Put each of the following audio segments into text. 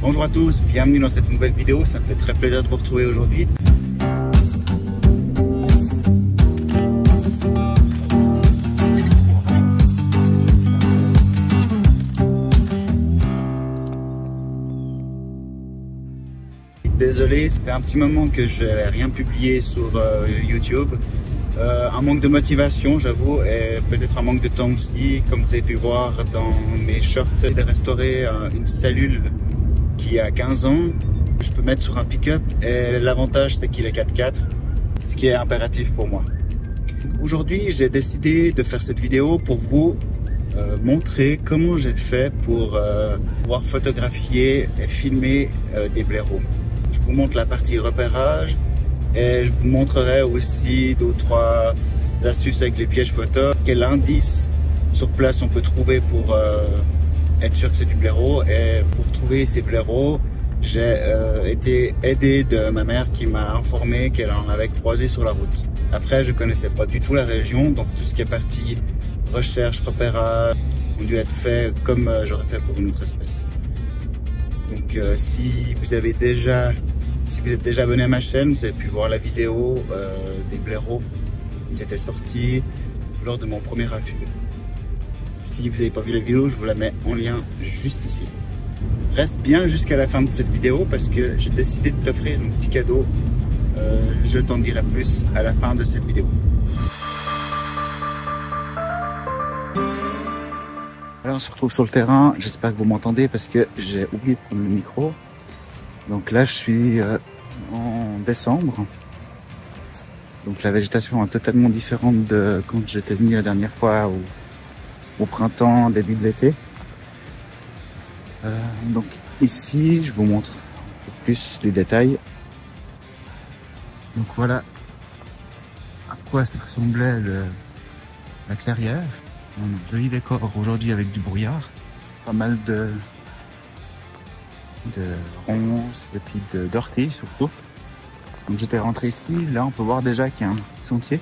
Bonjour à tous, bienvenue dans cette nouvelle vidéo, ça me fait très plaisir de vous retrouver aujourd'hui. Désolé, ça fait un petit moment que je n'ai rien publié sur YouTube. Un manque de motivation, j'avoue, et peut-être un manque de temps aussi. Comme vous avez pu voir dans mes shorts, j'ai restauré une cellule qui a 15 ans. Je peux mettre sur un pick-up et l'avantage c'est qu'il est 4x4, ce qui est impératif pour moi. Aujourd'hui, j'ai décidé de faire cette vidéo pour vous montrer comment j'ai fait pour pouvoir photographier et filmer des blaireaux. Je vous montre la partie repérage et je vous montrerai aussi 2 ou 3 astuces avec les pièges photo. Quel indice sur place on peut trouver pour être sûr que c'est du blaireau. Et pour trouver ces blaireaux, j'ai été aidé de ma mère qui m'a informé qu'elle en avait croisé sur la route. Après, je connaissais pas du tout la région, donc tout ce qui est partie recherche, repérage, ont dû être fait comme j'aurais fait pour une autre espèce. Donc si vous êtes déjà abonné à ma chaîne, vous avez pu voir la vidéo des blaireaux. Ils étaient sortis lors de mon premier affût. Si vous n'avez pas vu la vidéo, je vous la mets en lien juste ici. Reste bien jusqu'à la fin de cette vidéo parce que j'ai décidé de t'offrir un petit cadeau. Je t'en dirai plus à la fin de cette vidéo. Là, on se retrouve sur le terrain. J'espère que vous m'entendez parce que j'ai oublié de prendre le micro. Donc là, je suis en décembre. Donc la végétation est totalement différente de quand j'étais venu la dernière fois au printemps, début de l'été. Donc ici, je vous montre un peu plus les détails. Donc voilà à quoi ça ressemblait la clairière. Un joli décor aujourd'hui avec du brouillard. Pas mal de ronces et puis d'orties surtout. Donc j'étais rentré ici, là on peut voir déjà qu'il y a un sentier.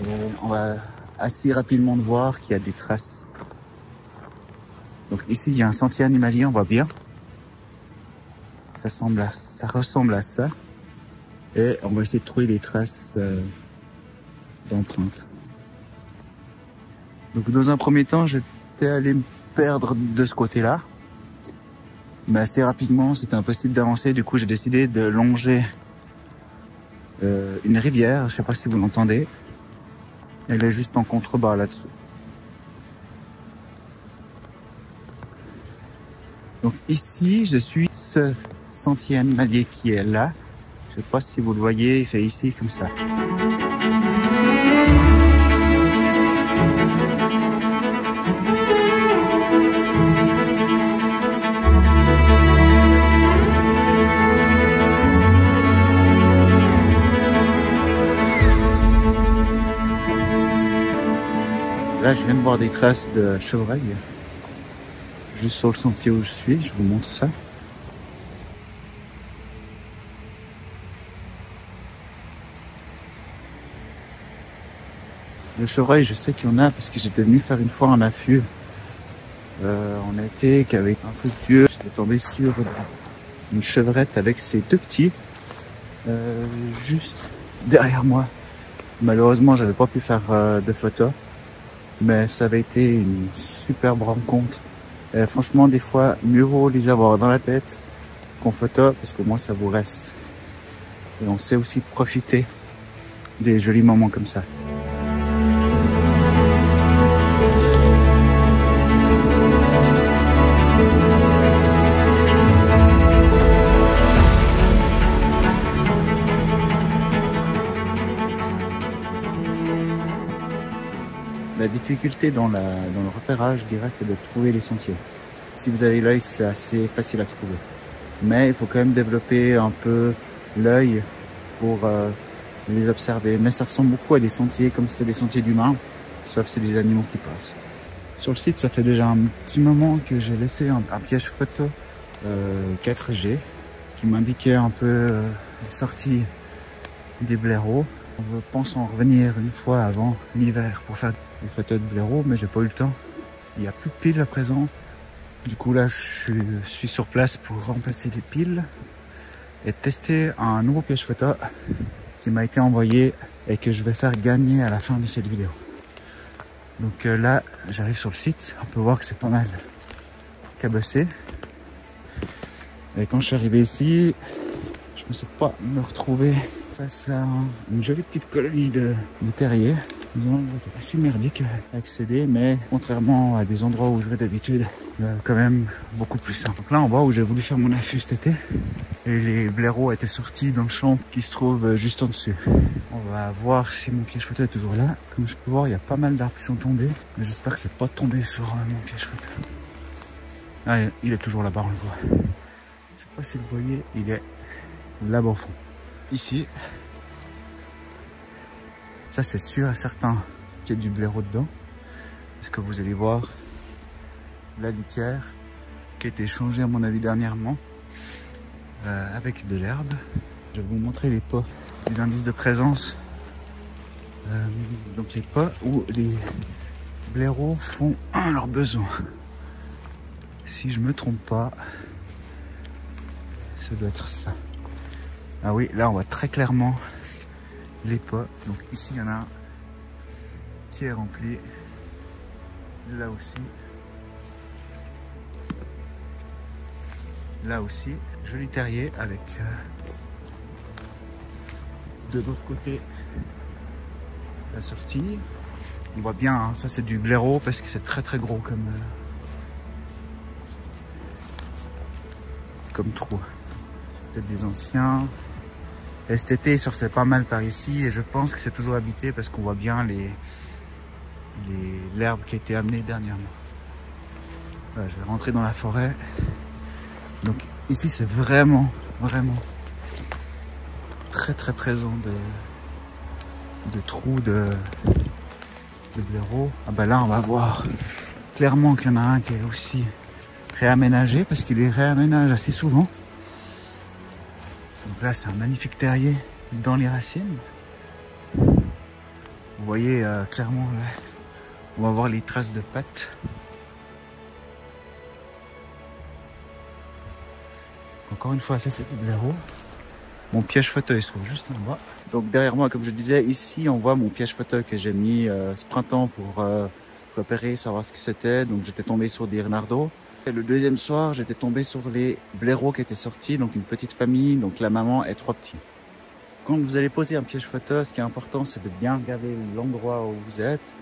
Et on va assez rapidement voir qu'il y a des traces. Donc ici il y a un sentier animalier, on voit bien. Ça ressemble à ça. Et on va essayer de trouver des traces d'empreintes. Donc dans un premier temps, j'étais allé me perdre de ce côté-là. Mais assez rapidement, c'était impossible d'avancer. Du coup, j'ai décidé de longer une rivière. Je sais pas si vous l'entendez. Elle est juste en contrebas là-dessous. Donc ici, je suis ce sentier animalier qui est là. Je sais pas si vous le voyez, il fait ici comme ça. Là, je viens de voir des traces de chevreuil. Juste sur le sentier où je suis, je vous montre ça. Le chevreuil, je sais qu'il y en a parce que j'étais venu faire une fois un affût en été qu'avec un fructueux, j'étais tombé sur une chevrette avec ses 2 petits juste derrière moi. Malheureusement, j'avais pas pu faire de photos. Mais ça avait été une superbe rencontre. Et franchement, des fois, mieux vaut les avoir dans la tête qu'en photo, parce qu'au moins ça vous reste. Et on sait aussi profiter des jolis moments comme ça. La difficulté dans le repérage, je dirais, c'est de trouver les sentiers. Si vous avez l'œil, c'est assez facile à trouver. Mais il faut quand même développer un peu l'œil pour les observer. Mais ça ressemble beaucoup à des sentiers, comme si c'était des sentiers d'humains, sauf c'est des animaux qui passent. Sur le site, ça fait déjà un petit moment que j'ai laissé un piège photo 4G qui m'indiquait un peu les sorties des blaireaux. Je pense en revenir une fois avant l'hiver pour faire des photos de blaireaux, mais j'ai pas eu le temps. Il n'y a plus de piles à présent. Du coup là je suis sur place pour remplacer les piles et tester un nouveau piège photo qui m'a été envoyé et que je vais faire gagner à la fin de cette vidéo. Donc là j'arrive sur le site, on peut voir que c'est pas mal cabossé. Et quand je suis arrivé ici, je ne sais pas me retrouver face à une jolie petite colonie de terriers. C'est assez merdique à accéder, mais contrairement à des endroits où je vais d'habitude, quand même beaucoup plus simple. Donc là en bas où j'ai voulu faire mon affût cet été, et les blaireaux étaient sortis dans le champ qui se trouve juste en dessus. On va voir si mon piège photo est toujours là. Comme je peux voir, il y a pas mal d'arbres qui sont tombés, mais j'espère que c'est pas tombé sur mon piège photo. Ah, il est toujours là-bas, on le voit. Je sais pas si vous voyez, il est là-bas au fond. Ici, ça c'est sûr et certain qu'il y a du blaireau dedans, parce que vous allez voir la litière qui a été changée à mon avis dernièrement avec de l'herbe. Je vais vous montrer les pas, les indices de présence. Donc les pas où les blaireaux font leurs besoins. Si je me trompe pas, ça doit être ça. Ah oui, là on voit très clairement les pas. Donc ici il y en a un qui est rempli. Là aussi. Là aussi. Joli terrier avec de l'autre côté la sortie. On voit bien, hein, ça c'est du blaireau parce que c'est très gros comme trou. Peut-être des anciens. Et cet été, il sortait pas mal par ici et je pense que c'est toujours habité parce qu'on voit bien l'herbe qui a été amenée dernièrement. Voilà, je vais rentrer dans la forêt. Donc ici, c'est vraiment très présent de trous de blaireaux. Ah bah là, on va voir clairement qu'il y en a un qui est aussi réaménagé parce qu'il les réaménage assez souvent. Donc là c'est un magnifique terrier dans les racines. Vous voyez clairement là, on va voir les traces de pattes. Encore une fois, ça c'est du blaireau. Mon piège photo il se trouve juste en bas. Donc derrière moi, comme je disais, ici on voit mon piège photo que j'ai mis ce printemps pour repérer, savoir ce que c'était. Donc j'étais tombé sur des renardeaux. Et le deuxième soir, j'étais tombé sur les blaireaux qui étaient sortis, donc une petite famille, donc la maman et 3 petits. Quand vous allez poser un piège photo, ce qui est important, c'est de bien regarder l'endroit où vous êtes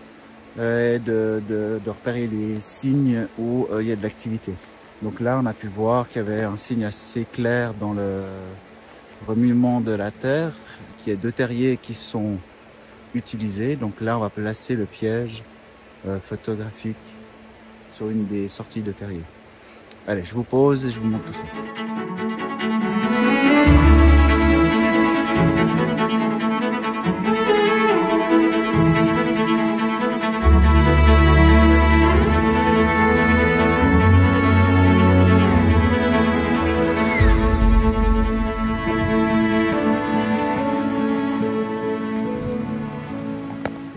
et de repérer les signes où il y a de l'activité. Donc là, on a pu voir qu'il y avait un signe assez clair dans le remuement de la terre, qu'il y a 2 terriers qui sont utilisés. Donc là, on va placer le piège photographique sur une des sorties de terrier. Allez, je vous pose et je vous montre tout ça.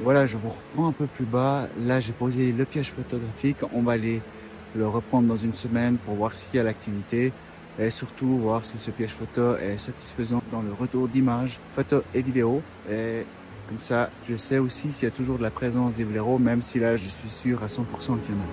Voilà, je vous reprends un peu plus bas. Là, j'ai posé le piège photographique. On va aller le reprendre dans une semaine pour voir s'il y a l'activité et surtout voir si ce piège photo est satisfaisant dans le retour d'images, photos et vidéos. Et comme ça, je sais aussi s'il y a toujours de la présence des blaireaux, même si là, je suis sûr à 100% qu'il y en a.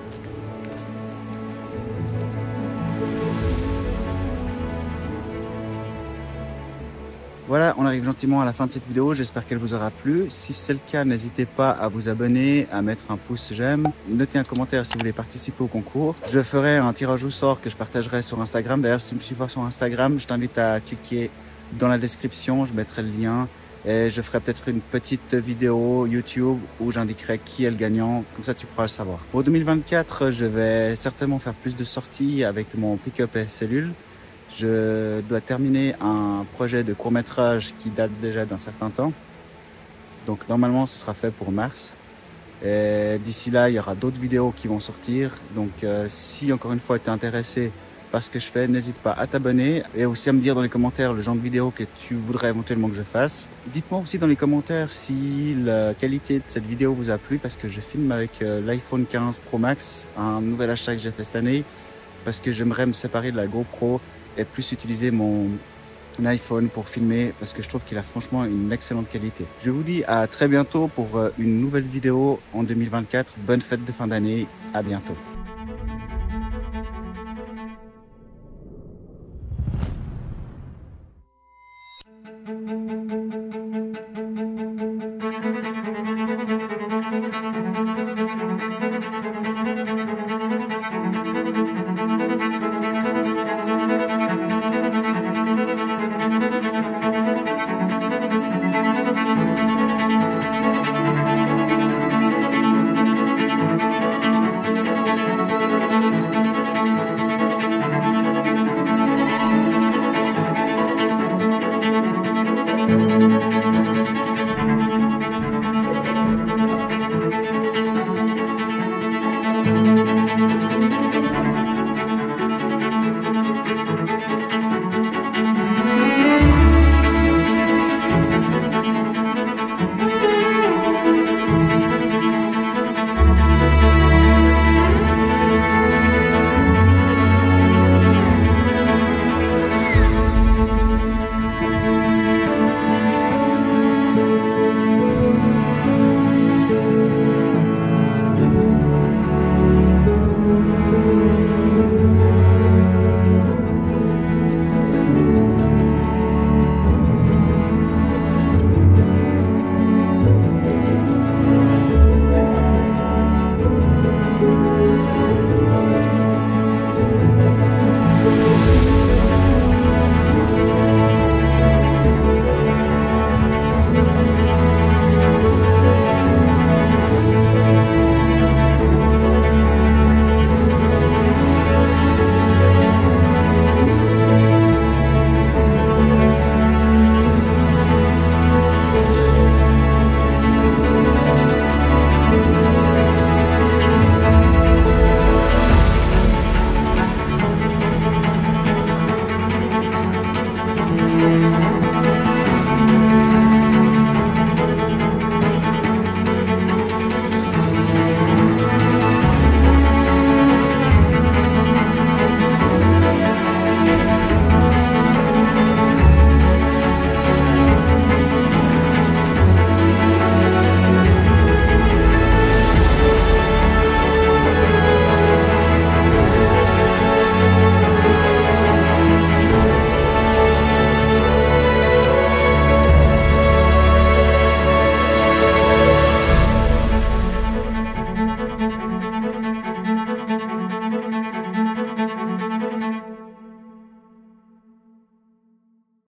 Voilà, on arrive gentiment à la fin de cette vidéo, j'espère qu'elle vous aura plu. Si c'est le cas, n'hésitez pas à vous abonner, à mettre un pouce j'aime. Notez un commentaire si vous voulez participer au concours. Je ferai un tirage au sort que je partagerai sur Instagram. D'ailleurs, si tu ne me suis pas sur Instagram, je t'invite à cliquer dans la description, je mettrai le lien. Et je ferai peut-être une petite vidéo YouTube où j'indiquerai qui est le gagnant, comme ça tu pourras le savoir. Pour 2024, je vais certainement faire plus de sorties avec mon pick-up et cellule. Je dois terminer un projet de court-métrage qui date déjà d'un certain temps. Donc normalement ce sera fait pour mars. Et d'ici là, il y aura d'autres vidéos qui vont sortir. Donc si encore une fois tu es intéressé par ce que je fais, n'hésite pas à t'abonner et aussi à me dire dans les commentaires le genre de vidéo que tu voudrais éventuellement que je fasse. Dites-moi aussi dans les commentaires si la qualité de cette vidéo vous a plu parce que je filme avec l'iPhone 15 Pro Max, un nouvel achat que j'ai fait cette année. parce que j'aimerais me séparer de la GoPro et plus utiliser mon iPhone pour filmer parce que je trouve qu'il a franchement une excellente qualité. Je vous dis à très bientôt pour une nouvelle vidéo en 2024. Bonne fête de fin d'année. À bientôt.